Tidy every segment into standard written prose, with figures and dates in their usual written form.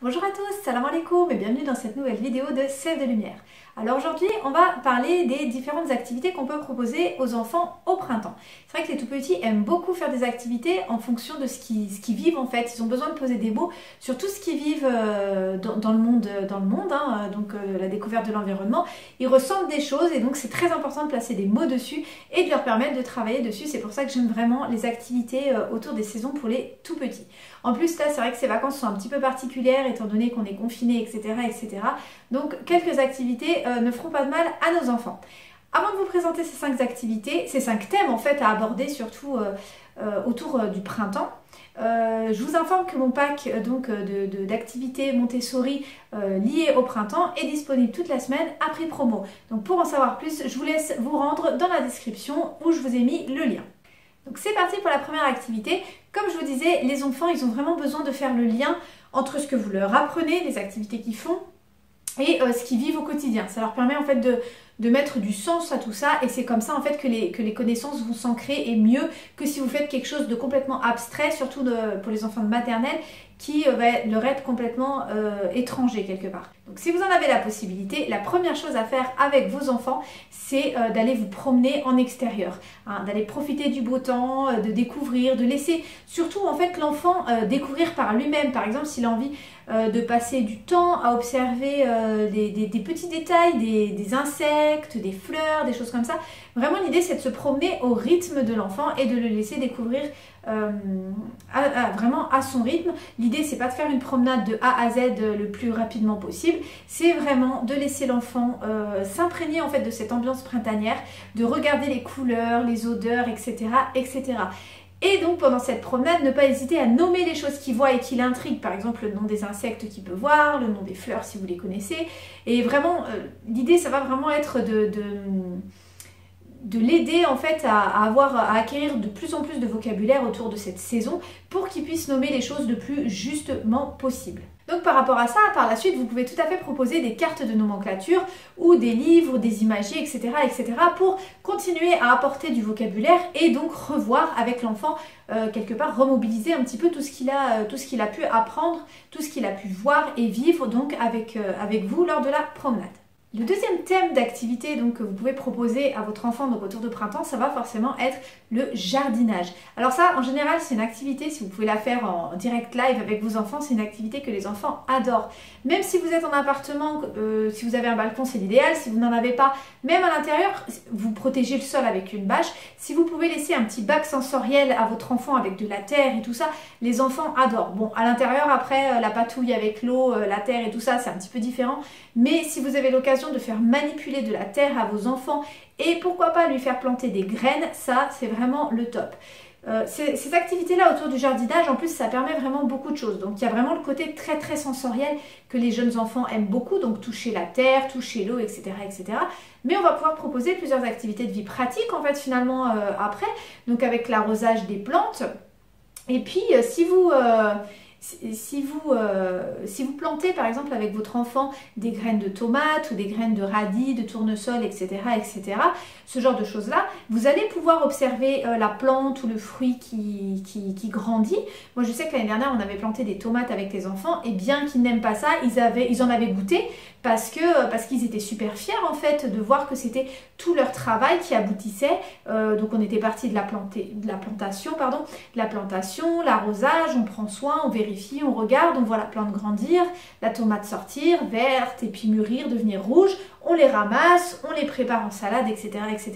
Bonjour à tous, salam alaikum et bienvenue dans cette nouvelle vidéo de Sève de Lumière. Alors aujourd'hui, on va parler des différentes activités qu'on peut proposer aux enfants au printemps. C'est vrai que les tout petits aiment beaucoup faire des activités en fonction de ce qu'ils vivent en fait. Ils ont besoin de poser des mots sur tout ce qu'ils vivent dans le monde, la découverte de l'environnement. Ils ressentent des choses et donc c'est très important de placer des mots dessus et de leur permettre de travailler dessus. C'est pour ça que j'aime vraiment les activités autour des saisons pour les tout petits. En plus là, c'est vrai que ces vacances sont un petit peu particulières étant donné qu'on est confiné, etc., etc. Donc quelques activités ne feront pas de mal à nos enfants. Avant de vous présenter ces 5 activités, ces 5 thèmes en fait à aborder surtout autour du printemps, je vous informe que mon pack d'activités Montessori liées au printemps est disponible toute la semaine à prix promo. Donc pour en savoir plus, je vous laisse vous rendre dans la description où je vous ai mis le lien. Donc c'est parti pour la première activité. Comme je vous disais, les enfants, ils ont vraiment besoin de faire le lien entre ce que vous leur apprenez, les activités qu'ils font, et ce qu'ils vivent au quotidien. Ça leur permet en fait de mettre du sens à tout ça et c'est comme ça en fait que les connaissances vont s'ancrer et mieux que si vous faites quelque chose de complètement abstrait, surtout pour les enfants de maternelle qui va leur être complètement étranger quelque part. Donc si vous en avez la possibilité, la première chose à faire avec vos enfants, c'est d'aller vous promener en extérieur, hein, d'aller profiter du beau temps, de découvrir, de laisser surtout en fait l'enfant découvrir par lui-même. Par exemple, s'il a envie de passer du temps à observer des petits détails, des insectes, des fleurs, des choses comme ça. Vraiment l'idée c'est de se promener au rythme de l'enfant et de le laisser découvrir vraiment à son rythme. L'idée c'est pas de faire une promenade de A à Z le plus rapidement possible, c'est vraiment de laisser l'enfant s'imprégner en fait de cette ambiance printanière, de regarder les couleurs, les odeurs, etc., etc. Et donc pendant cette promenade, ne pas hésiter à nommer les choses qu'il voit et qui l'intriguent, par exemple le nom des insectes qu'il peut voir, le nom des fleurs si vous les connaissez. Et vraiment, l'idée ça va vraiment être de l'aider en fait à acquérir de plus en plus de vocabulaire autour de cette saison pour qu'il puisse nommer les choses le plus justement possible. Donc par rapport à ça, par la suite, vous pouvez tout à fait proposer des cartes de nomenclature ou des livres, des imagiers, etc., etc. pour continuer à apporter du vocabulaire et donc revoir avec l'enfant, quelque part remobiliser un petit peu tout ce qu'il a pu apprendre, tout ce qu'il a pu voir et vivre donc avec vous lors de la promenade. Le deuxième thème d'activité que vous pouvez proposer à votre enfant donc autour de printemps, ça va forcément être le jardinage. Alors ça, en général, c'est une activité, si vous pouvez la faire en direct live avec vos enfants, c'est une activité que les enfants adorent. Même si vous êtes en appartement, si vous avez un balcon, c'est l'idéal. Si vous n'en avez pas, même à l'intérieur, vous protégez le sol avec une bâche. Si vous pouvez laisser un petit bac sensoriel à votre enfant avec de la terre et tout ça, les enfants adorent. Bon, à l'intérieur, après, la patouille avec l'eau, la terre et tout ça, c'est un petit peu différent. Mais si vous avez l'occasion de faire manipuler de la terre à vos enfants et pourquoi pas lui faire planter des graines, ça c'est vraiment le top. Ces activités-là autour du jardinage, en plus, ça permet vraiment beaucoup de choses. Donc, il y a vraiment le côté très très sensoriel que les jeunes enfants aiment beaucoup, donc toucher la terre, toucher l'eau, etc., etc. Mais on va pouvoir proposer plusieurs activités de vie pratique, en fait, finalement, après. Donc, avec l'arrosage des plantes. Et puis, si vous plantez par exemple avec votre enfant des graines de tomates ou des graines de radis, de tournesol, etc., etc., ce genre de choses-là, vous allez pouvoir observer la plante ou le fruit qui grandit. Moi, je sais que l'année dernière, on avait planté des tomates avec les enfants et bien qu'ils n'aiment pas ça, ils en avaient goûté parce qu'ils étaient super fiers en fait de voir que c'était tout leur travail qui aboutissait. Donc, on était parti de la plantation, l'arrosage, on prend soin, on vérifie, on regarde, on voit la plante grandir, la tomate sortir, verte et puis mûrir, devenir rouge, on les ramasse, on les prépare en salade, etc., etc.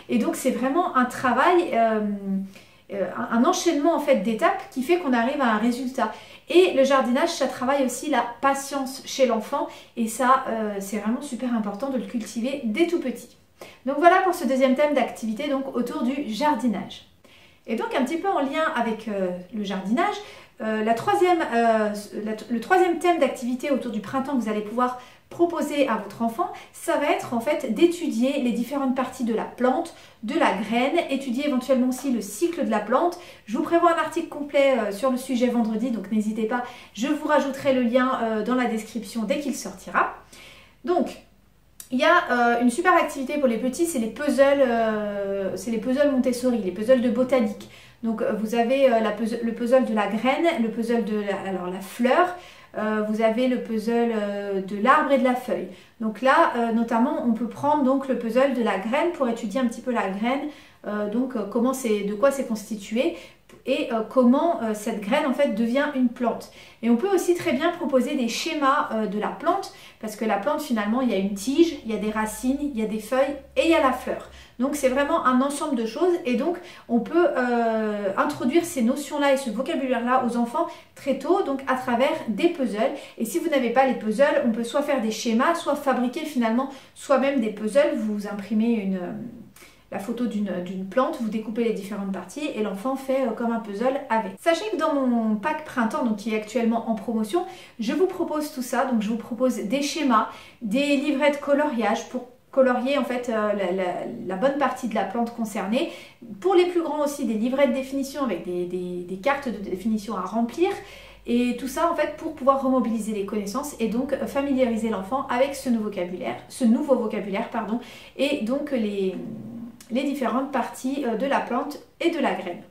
Et donc c'est vraiment un travail, un enchaînement en fait d'étapes qui fait qu'on arrive à un résultat. Et le jardinage, ça travaille aussi la patience chez l'enfant et ça, c'est vraiment super important de le cultiver dès tout petit. Donc voilà pour ce deuxième thème d'activité donc autour du jardinage. Et donc un petit peu en lien avec le jardinage, le troisième thème d'activité autour du printemps que vous allez pouvoir proposer à votre enfant, ça va être en fait d'étudier les différentes parties de la plante, de la graine, étudier éventuellement aussi le cycle de la plante. Je vous prévois un article complet sur le sujet vendredi, donc n'hésitez pas, je vous rajouterai le lien dans la description dès qu'il sortira. Donc, il y a une super activité pour les petits, c'est les puzzles Montessori, les puzzles de botanique. Donc vous avez le puzzle de la graine, le puzzle de la fleur, vous avez le puzzle de l'arbre et de la feuille. Donc là, notamment, on peut prendre donc le puzzle de la graine pour étudier un petit peu la graine, de quoi c'est constitué et comment cette graine en fait devient une plante. Et on peut aussi très bien proposer des schémas de la plante, parce que la plante finalement il y a une tige, il y a des racines, il y a des feuilles et il y a la fleur. Donc c'est vraiment un ensemble de choses et donc on peut introduire ces notions-là et ce vocabulaire-là aux enfants très tôt, donc à travers des puzzles. Et si vous n'avez pas les puzzles, on peut soit faire des schémas, soit fabriquer finalement soi-même des puzzles. Vous imprimez la photo d'une plante, vous découpez les différentes parties et l'enfant fait comme un puzzle avec. Sachez que dans mon pack printemps, donc qui est actuellement en promotion, je vous propose tout ça. Donc je vous propose des schémas, des livrets de coloriage pour colorier en fait la bonne partie de la plante concernée. Pour les plus grands aussi, des livrets de définition avec des cartes de définition à remplir. Et tout ça en fait pour pouvoir remobiliser les connaissances et donc familiariser l'enfant avec ce nouveau vocabulaire, et donc les différentes parties de la plante et de la graine.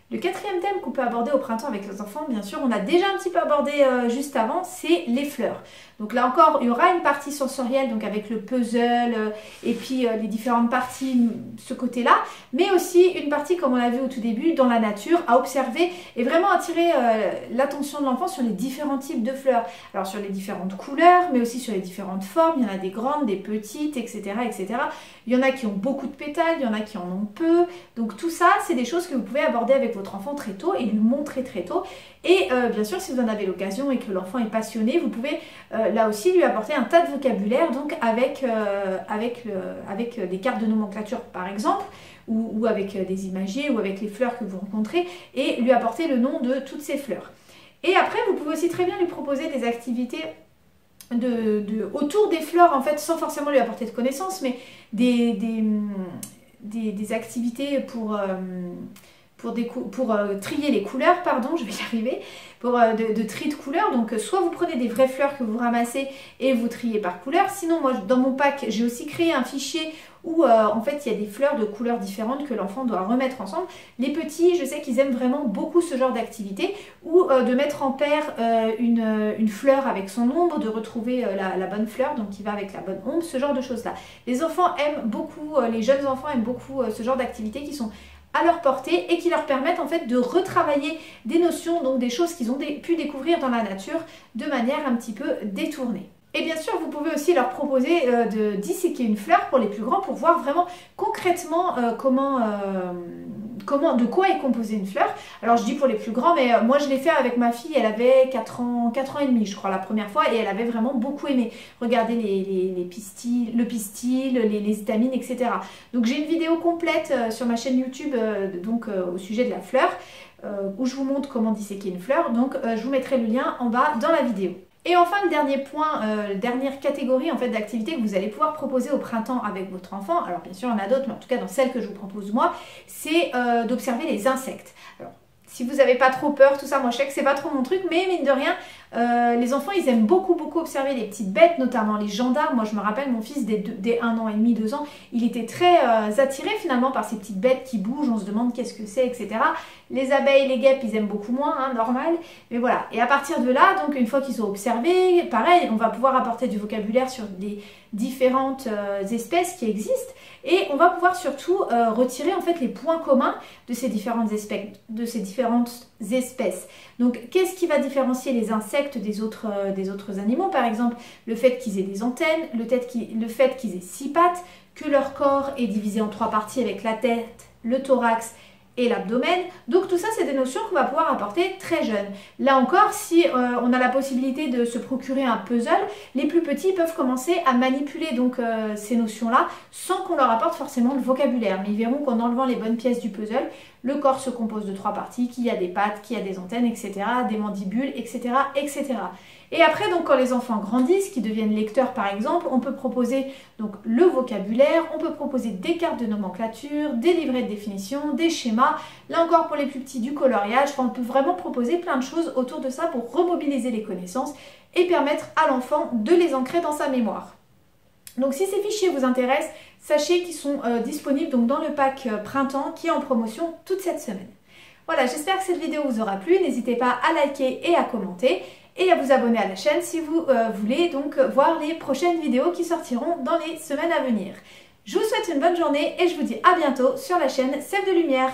Le quatrième thème qu'on peut aborder au printemps avec les enfants, bien sûr, on a déjà un petit peu abordé juste avant, c'est les fleurs. Donc là encore, il y aura une partie sensorielle, donc avec le puzzle et puis les différentes parties, ce côté-là, mais aussi une partie, comme on l'a vu au tout début, dans la nature, à observer et vraiment attirer l'attention de l'enfant sur les différents types de fleurs. Alors sur les différentes couleurs, mais aussi sur les différentes formes. Il y en a des grandes, des petites, etc., etc. Il y en a qui ont beaucoup de pétales, il y en a qui en ont peu. Donc tout ça, c'est des choses que vous pouvez aborder avec votre enfant très tôt et lui montrer très tôt. Et bien sûr, si vous en avez l'occasion et que l'enfant est passionné, vous pouvez là aussi lui apporter un tas de vocabulaire, donc avec des cartes de nomenclature par exemple, ou avec des imagiers, ou avec les fleurs que vous rencontrez, et lui apporter le nom de toutes ces fleurs. Et après, vous pouvez aussi très bien lui proposer des activités autour des fleurs, en fait, sans forcément lui apporter de connaissances, mais des activités pour trier les couleurs, pardon, je vais y arriver, de tri de couleurs. Donc soit vous prenez des vraies fleurs que vous ramassez et vous triez par couleur. Sinon, moi dans mon pack, j'ai aussi créé un fichier où en fait il y a des fleurs de couleurs différentes que l'enfant doit remettre ensemble. Les petits, je sais qu'ils aiment vraiment beaucoup ce genre d'activité, ou de mettre en paire une fleur avec son ombre, de retrouver la bonne fleur, donc qui va avec la bonne ombre, ce genre de choses là. Les enfants aiment beaucoup, les jeunes enfants aiment beaucoup ce genre d'activités qui sont à leur portée et qui leur permettent en fait de retravailler des notions, donc des choses qu'ils ont pu découvrir dans la nature de manière un petit peu détournée. Et bien sûr, vous pouvez aussi leur proposer de disséquer une fleur pour les plus grands pour voir vraiment concrètement de quoi est composée une fleur. Alors je dis pour les plus grands, mais moi je l'ai fait avec ma fille, elle avait 4 ans et demi je crois la première fois, et elle avait vraiment beaucoup aimé. Regardez le pistil, les étamines, etc. Donc j'ai une vidéo complète sur ma chaîne YouTube au sujet de la fleur, où je vous montre comment disséquer une fleur. Donc je vous mettrai le lien en bas dans la vidéo. Et enfin, le dernier point, dernière catégorie en fait d'activités que vous allez pouvoir proposer au printemps avec votre enfant, alors bien sûr il y en a d'autres, mais en tout cas dans celle que je vous propose moi, c'est d'observer les insectes. Alors, si vous n'avez pas trop peur, tout ça, moi je sais que c'est pas trop mon truc, mais mine de rien, les enfants ils aiment beaucoup observer les petites bêtes, notamment les gendarmes. Moi je me rappelle, mon fils dès 1 an et demi, 2 ans, il était très attiré finalement par ces petites bêtes qui bougent, on se demande qu'est-ce que c'est, etc. Les abeilles, les guêpes, ils aiment beaucoup moins, hein, normal, mais voilà. Et à partir de là, donc une fois qu'ils ont observé, pareil, on va pouvoir apporter du vocabulaire sur des différentes espèces qui existent, et on va pouvoir surtout retirer en fait les points communs de ces différentes espèces. Donc qu'est-ce qui va différencier les insectes des autres animaux? Par exemple, le fait qu'ils aient des antennes, le fait qu'ils aient 6 pattes, que leur corps est divisé en 3 parties avec la tête, le thorax et l'abdomen. Donc tout ça, c'est des notions qu'on va pouvoir apporter très jeune. Là encore, si on a la possibilité de se procurer un puzzle, les plus petits peuvent commencer à manipuler donc ces notions-là sans qu'on leur apporte forcément le vocabulaire. Mais ils verront qu'en enlevant les bonnes pièces du puzzle, le corps se compose de 3 parties, qu'il y a des pattes, qu'il y a des antennes, etc., des mandibules, etc., etc. Et après, donc, quand les enfants grandissent, qu'ils deviennent lecteurs par exemple, on peut proposer donc le vocabulaire, on peut proposer des cartes de nomenclature, des livrets de définition, des schémas, là encore pour les plus petits du coloriage. Enfin, on peut vraiment proposer plein de choses autour de ça pour remobiliser les connaissances et permettre à l'enfant de les ancrer dans sa mémoire. Donc si ces fichiers vous intéressent, sachez qu'ils sont disponibles donc dans le pack printemps qui est en promotion toute cette semaine. Voilà, j'espère que cette vidéo vous aura plu. N'hésitez pas à liker et à commenter et à vous abonner à la chaîne si vous voulez donc voir les prochaines vidéos qui sortiront dans les semaines à venir. Je vous souhaite une bonne journée et je vous dis à bientôt sur la chaîne Sève de Lumière.